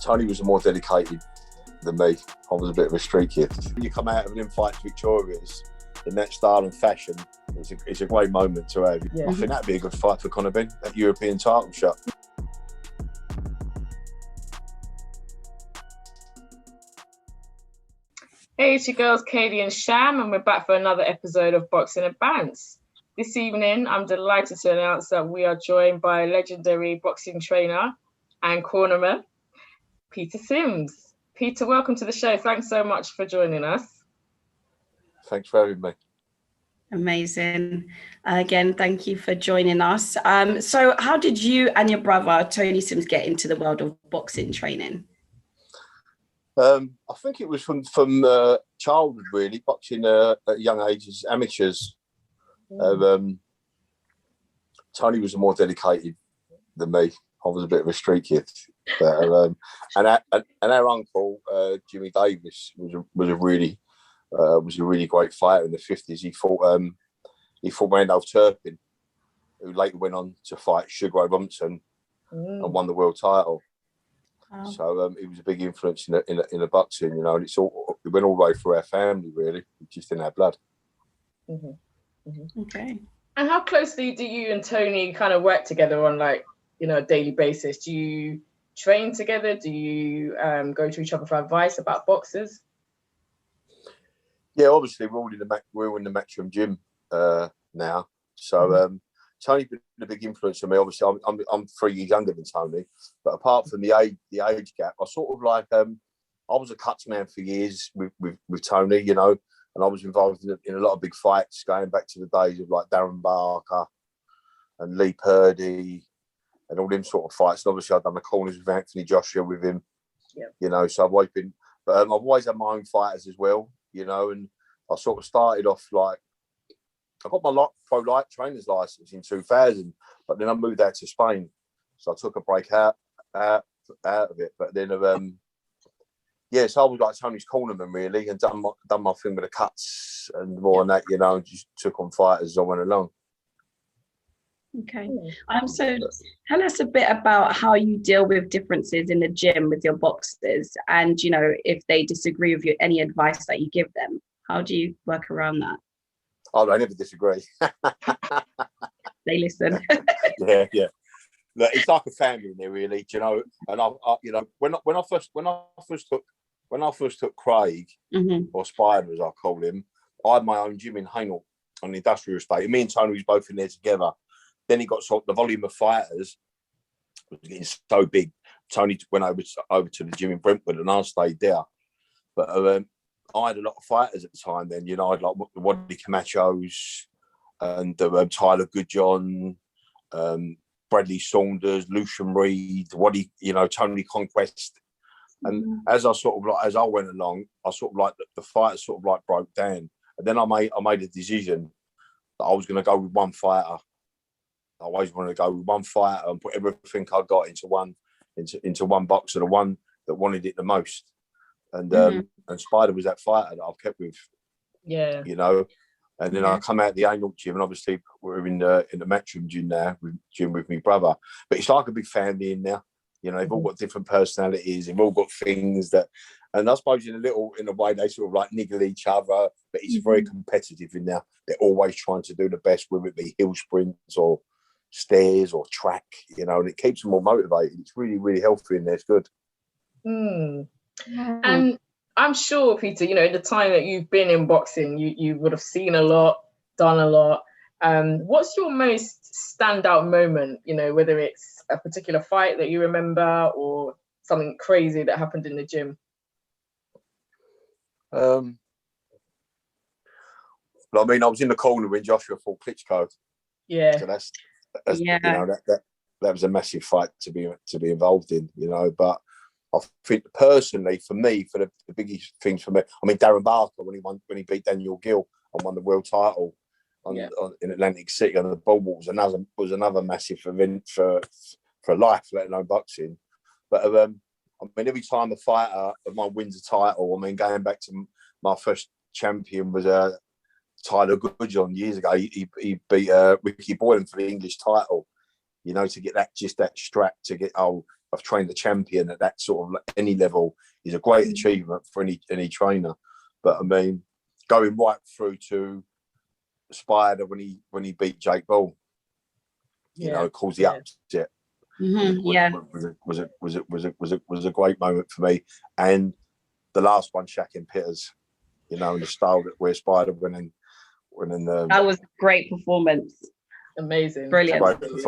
Tony was more dedicated than me. I was a bit of a street kid. When you come out of an infight victorious in that style and fashion, it's a great moment to have. Yeah. I think that'd be a good fight for CONOR BENN, that European title shot. Hey, it's your girls Katie and Sham, and we're back for another episode of Boxing and Bantz. This evening, I'm delighted to announce that we are joined by legendary boxing trainer and cornerman, Peter SIMS. Peter, welcome to the show. Thanks so much for joining us. Thanks for having me. Amazing. Again, thank you for joining us. So how did you and your brother, Tony SIMS, get into the world of boxing training? I think it was from childhood, really, boxing at young ages, amateurs. Tony was more dedicated than me. I was a bit of a street kid. But, and our uncle, Jimmy Davis, was a really great fighter in the 50s. He fought Randolph Turpin, who later went on to fight Sugar Ray Robinson and won the world title. Wow. So it was a big influence in the boxing, you know, and it went all the way through our family, really, just in our blood. Okay. And how closely do you and Tony kind of work together on, like, you know, a daily basis? Do you train together? Do you go to each other for advice about boxers? Yeah, obviously we're all in the Matchroom gym now. So Tony's been a big influence on me. Obviously, I'm 3 years younger than Tony, but apart from the age gap, I sort of like I was a cuts man for years with Tony, you know, and I was involved in a lot of big fights going back to the days of like Darren Barker and Lee Purdy and all them sort of fights. And obviously, I've done the corners with Anthony Joshua with him, you know. So I've always been, but I've always had my own fighters as well, you know. And I sort of started off like, I got my pro light trainer's license in 2000, but then I moved out to Spain, so I took a break out of it. But then, so I was like Tony's cornerman really, and done my thing with the cuts and more on that, you know, and just took on fighters as I went along. Okay. So tell us a bit about how you deal with differences in the gym with your boxers, and you know, if they disagree with you, any advice that you give them. How do you work around that? Oh, I never disagree. They listen. Yeah. Look, it's like a family in there, really. Do you know? And I you know, when I first took Craig, or Spider as I call him, I had my own gym in Hainault on the industrial estate. Me and Tony was both in there together. Then he got the volume of fighters was getting so big. Tony went over to the gym in Brentwood, and I stayed there. But I had a lot of fighters at the time then, you know. I had like the Wadley Camachos and Tyler Goodjohn, Bradley Saunders, Lucian Reed, Waddy, you know, Tony Conquest. And as I went along, I sort of like the fighters sort of like broke down. And then I made a decision that I was going to go with one fighter. I always wanted to go with one fighter and put everything I got into one boxer, the one that wanted it the most. And Spider was that fighter that I've kept with, you know. And then I come out the Hainault gym, and obviously we're in the Matchroom gym now, with my brother. But it's like a big family in there, you know. They've all got different personalities, they've all got things that, and I suppose in a way they sort of like niggle each other. But it's very competitive in there. They're always trying to do the best, whether it be hill sprints or stairs or track, you know. And it keeps them all motivated. It's really, really healthy in there. It's good. And I'm sure, Peter, you know, in the time that you've been in boxing, you would have seen a lot, done a lot. What's your most standout moment, you know, whether it's a particular fight that you remember or something crazy that happened in the gym? Well, I mean, I was in the corner when Joshua fought Klitschko. Yeah. So that's you know, that was a massive fight to be involved in, you know. But I think personally, for me, for the biggest things for me, I mean, Darren Barker when he beat Daniel Gill and won the world title in Atlantic City on the Bulls, was another massive event for life, let alone boxing. But I mean, every time a fighter of mine wins a title, I mean, going back to my first champion was Tyler Goodjohn years ago. He beat Ricky Boylan for the English title, you know, to get that strap to get I've trained the champion at that sort of any level is a great achievement for any trainer. But I mean, going right through to Spider when he beat Jake Ball, you know, caused the upset. Was a great moment for me. And the last one, Shaq and Pitters, you know, and the style that where Spider winning that was a great performance. Amazing. Brilliant. It was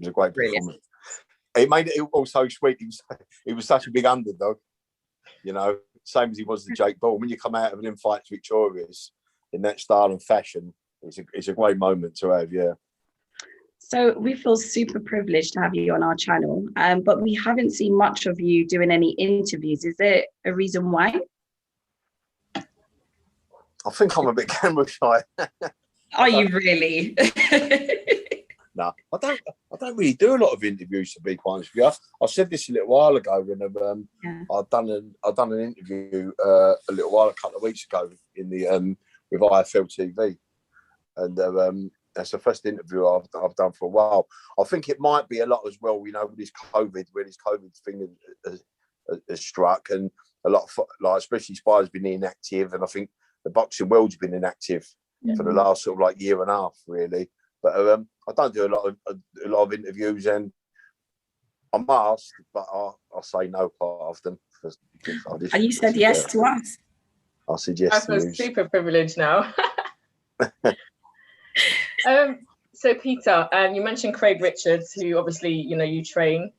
a great performance. It made it all so sweet. He was such a big underdog, you know, same as he was the Jake Ball. When you come out of an fight victorious in that style and fashion, it's a great moment to have, yeah. So we feel super privileged to have you on our channel, but we haven't seen much of you doing any interviews. Is there a reason why? I think I'm a bit camera shy. Are you really? No, I don't really do a lot of interviews, to be quite honest with you. I said this a little while ago when I've done an interview a couple of weeks ago in the with IFL TV, and that's the first interview I've done for a while. I think it might be a lot as well, you know, with this COVID, where this COVID thing has struck, and a lot of, like, especially Spider's been inactive, and I think the boxing world's been inactive for the last sort of like year and a half, really. But I don't do a lot of interviews, and I'm asked, but I say no quite often. And you said yes to us. I said yes. I feel super privileged now. So Peter, you mentioned Craig Richards, who obviously, you know, you train.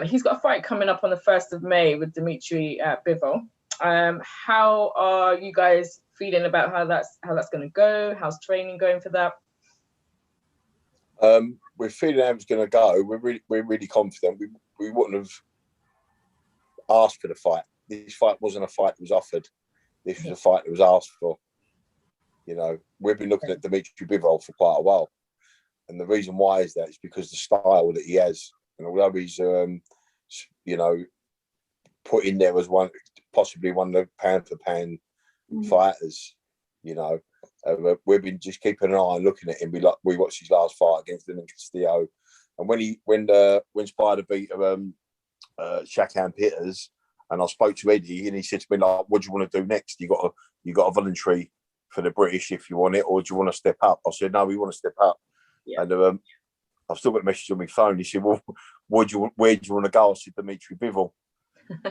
He's got a fight coming up on the 1st of May with Dimitri Bivol. How are you guys feeling about how that's going to go? How's training going for that? We're feeling how it's going to go. We're really confident. We wouldn't have asked for the fight. This fight wasn't a fight that was offered. This was a fight that was asked for. You know, we've been looking at Dimitri Bivol for quite a while, and the reason why is that it's because the style that he has, and although he's you know, put in there as possibly one of the pound for pound fighters, you know. We've been just keeping an eye on looking at him. We watched his last fight against Dylan Castillo, and when Spider beat Shaq Pitters, and I spoke to Eddie, and he said to me, like, "What do you want to do next? You got a voluntary for the British if you want it, or do you want to step up?" I said, "No, we want to step up." Yeah. And I've still got a message on my phone. He said, "Well, where do you want to go?" I said, "Dimitri Bivol."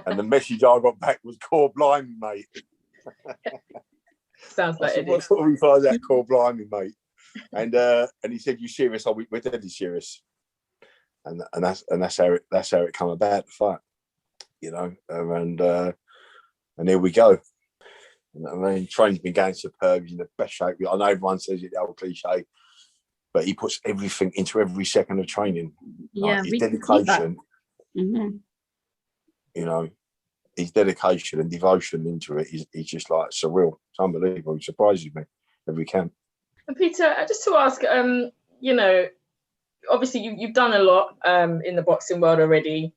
And the message I got back was, "Core blimey, mate." Sounds like it. What sort of find that, core blimey, mate? And he said, "You serious?" We're deadly serious. And that's how it come about, the fight, you know. And here we go. I mean, training's been going superb. He's in the best shape. I know everyone says it, the old cliche, but he puts everything into every second of training. Yeah, like his dedication. You know, his dedication and devotion into it is just like surreal. It's unbelievable. He surprises me every camp. And Peter, just to ask, you know, obviously you've done a lot in the boxing world already.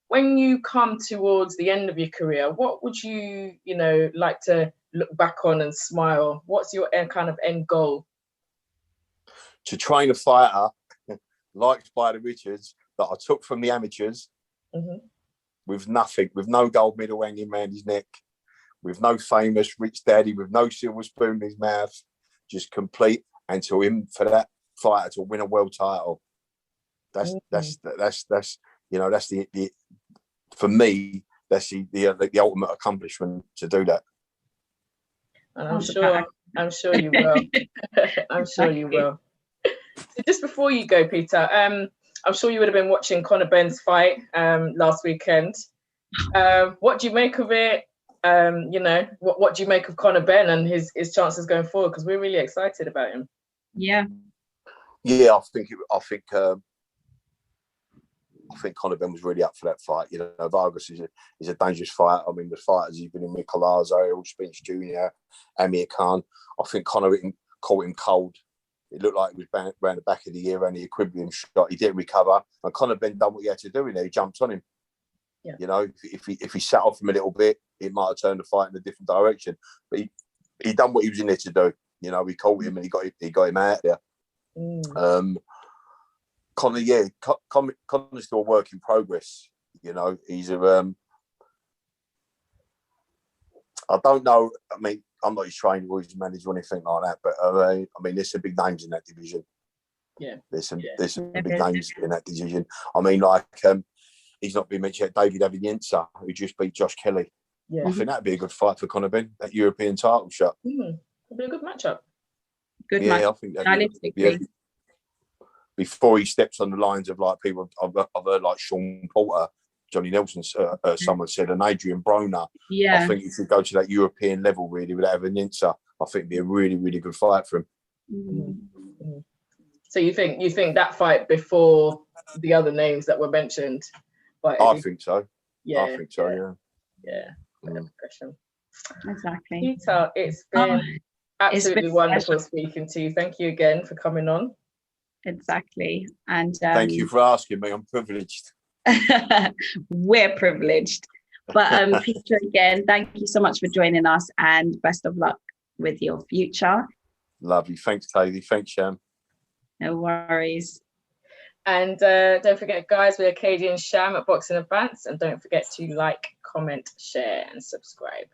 When you come towards the end of your career, what would you know, like to look back on and smile? What's your kind of end goal? To train a fighter like Spider Richards that I took from the amateurs with nothing, with no gold medal hanging around his neck, with no famous rich daddy, with no silver spoon in his mouth, just complete, and to him, for that fighter to win a world title. That's you know, that's the for me, that's the ultimate accomplishment, to do that. And I'm sure you will. I'm sure you will. So just before you go, Peter, I'm sure you would have been watching Conor Benn's fight last weekend. What do you make of it? You know, what do you make of Conor Benn and his chances going forward? Because we're really excited about him. Yeah. Yeah, I think Conor Benn was really up for that fight. You know, Vargas is a dangerous fighter. I mean, the fighters he's been in with Colazo, Errol Spence Jr., Amir Khan. I think Conor caught him cold. It looked like he was around the back of the ear and the equivalent shot. He didn't recover. And Conor Benn done what he had to do in there. He jumped on him. Yeah. You know, if he sat off him a little bit, it might have turned the fight in a different direction. But he done what he was in there to do. You know, he caught him and he got him out there. Conor, yeah, Conor's still a work in progress. You know, he's a. I don't know. I mean, I'm not his trainer or his manager or anything like that, but I mean, there's some big names in that division. Yeah, there's some big names in that division. I mean, like he's not been mentioned yet. David Avignenza, who just beat Josh Kelly. Yeah, I think that'd be a good fight for Conor Benn, that European title shot. It'd be a good matchup. Good match. I think that. Before he steps on the lines of like people, I've heard like Sean Porter, Johnny Nelson, someone said, and Adrian Broner. Yeah, I think he should go to that European level really with Avignenza. I think it'd be a really, really good fight for him. Mm-hmm. So you think that fight before the other names that were mentioned? I think so. Yeah, I think so. Yeah. Impression. Exactly. Peter, it's been absolutely wonderful speaking to you. Thank you again for coming on. Exactly. And thank you for asking me. I'm privileged. We're privileged. But Peter, again, thank you so much for joining us, and best of luck with your future. Lovely. Thanks, Tady. Thanks, Sham. No worries. And don't forget, guys, we're Katie and Sham at Boxing and Bantz, and don't forget to like, comment, share, and subscribe.